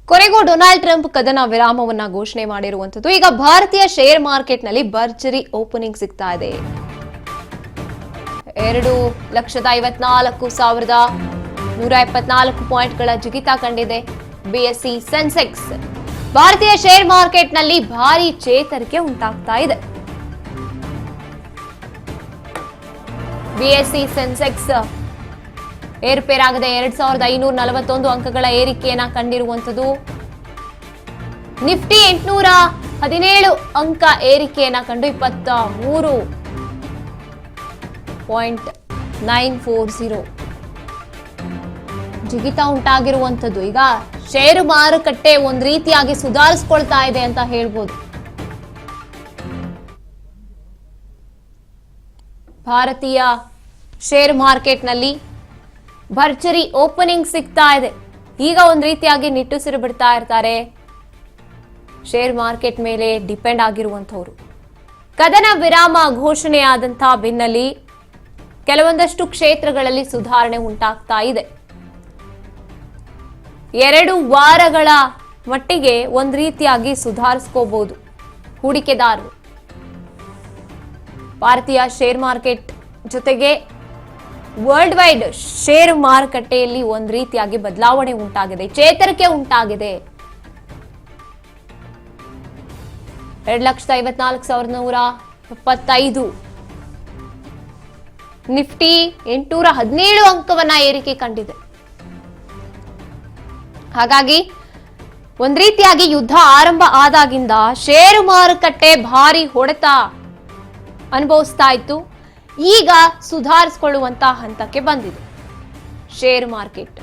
ಕೊನೆಗೂ Donald Trump ಕದನ ವಿರಾಮವನ್ನ ಘೋಷಣೆ ಮಾಡಿರುವಂತದ್ದು. ಈಗ ಭಾರತೀಯ ಶೇರ್ ಮಾರ್ಕೆಟ್ ನಲ್ಲಿ ಭರ್ಜರಿ ಓಪನಿಂಗ್ ಸಿಗ್ತಾ ಇದೆ. 2,54,124 ಪಾಯಿಂಟ್ಗಳ ಜಿಗಿತ ಕಂಡಿದೆ ಬಿಎಸ್ಸಿ ಸೆನ್ಸೆಕ್ಸ್. ಭಾರತೀಯ ಶೇರ್ ಮಾರ್ಕೆಟ್ ನಲ್ಲಿ ಭಾರಿ ಚೇತರಿಕೆ ಉಂಟಾಗ್ತಾ ಇದೆ. ಬಿಎಸ್ಸಿ ಸೆನ್ಸೆಕ್ಸ್ ಏರ್ಪೇರಾಗದೆ 2,541 ಅಂಕಗಳ ಏರಿಕೆಯನ್ನ ಕಂಡಿರುವಂತದ್ದು. ನಿಫ್ಟಿ 817 ಅಂಕ ಏರಿಕೆಯನ್ನ ಕಂಡು 23.940 ಜಿಗಿತ ಉಂಟಾಗಿರುವಂತದ್ದು. ಈಗ ಷೇರು ಮಾರುಕಟ್ಟೆ ಒಂದ್ ರೀತಿಯಾಗಿ ಸುಧಾರಿಸಿಕೊಳ್ತಾ ಇದೆ ಅಂತ ಹೇಳ್ಬೋದು. ಭಾರತೀಯ ಶೇರ್ ಮಾರ್ಕೆಟ್ನಲ್ಲಿ ಭರ್ಜರಿ ಓಪನಿಂಗ್ ಸಿಗ್ತಾ ಇದೆ. ಈಗ ಒಂದ್ ರೀತಿಯಾಗಿ ನಿಟ್ಟುಸಿರು ಬಿಡ್ತಾ ಇರ್ತಾರೆ ಶೇರ್ ಮಾರ್ಕೆಟ್ ಮೇಲೆ ಡಿಪೆಂಡ್ ಆಗಿರುವಂತವರು. ಕದನ ವಿರಾಮ ಘೋಷಣೆಯಾದಂತಹ ಬೆನ್ನಲ್ಲಿ ಕೆಲವೊಂದಷ್ಟು ಕ್ಷೇತ್ರಗಳಲ್ಲಿ ಸುಧಾರಣೆ ಉಂಟಾಗ್ತಾ ಇದೆ. 2 ವಾರಗಳ ಮಟ್ಟಿಗೆ ಒಂದ್ ರೀತಿಯಾಗಿ ಸುಧಾರಿಸ್ಕೋಬಹುದು ಹೂಡಿಕೆದಾರರು. ಭಾರತೀಯ ಶೇರ್ ಮಾರ್ಕೆಟ್ ಜೊತೆಗೆ ವರ್ಲ್ಡ್ ವೈಡ್ ಶೇರ್ ಮಾರುಕಟ್ಟೆಯಲ್ಲಿ ಒಂದ್ ರೀತಿಯಾಗಿ ಬದಲಾವಣೆ ಉಂಟಾಗಿದೆ, ಚೇತರಿಕೆ ಉಂಟಾಗಿದೆ. 2,54,175 ನಿಫ್ಟಿ 817 ಅಂಕವನ್ನ ಏರಿಕೆ ಕಂಡಿದೆ. ಹಾಗಾಗಿ ಒಂದ್ ರೀತಿಯಾಗಿ ಯುದ್ಧ ಆರಂಭ ಆದಾಗಿಂದ ಷೇರು ಮಾರುಕಟ್ಟೆ ಭಾರಿ ಹೊಡೆತ ಅನುಭವಿಸ್ತಾ ಇತ್ತು. ಈಗ ಸುಧಾರಿಸಿಕೊಳ್ಳುವಂತ ಹಂತಕ್ಕೆ ಬಂದಿದೆ ಶೇರ್ ಮಾರ್ಕೆಟ್.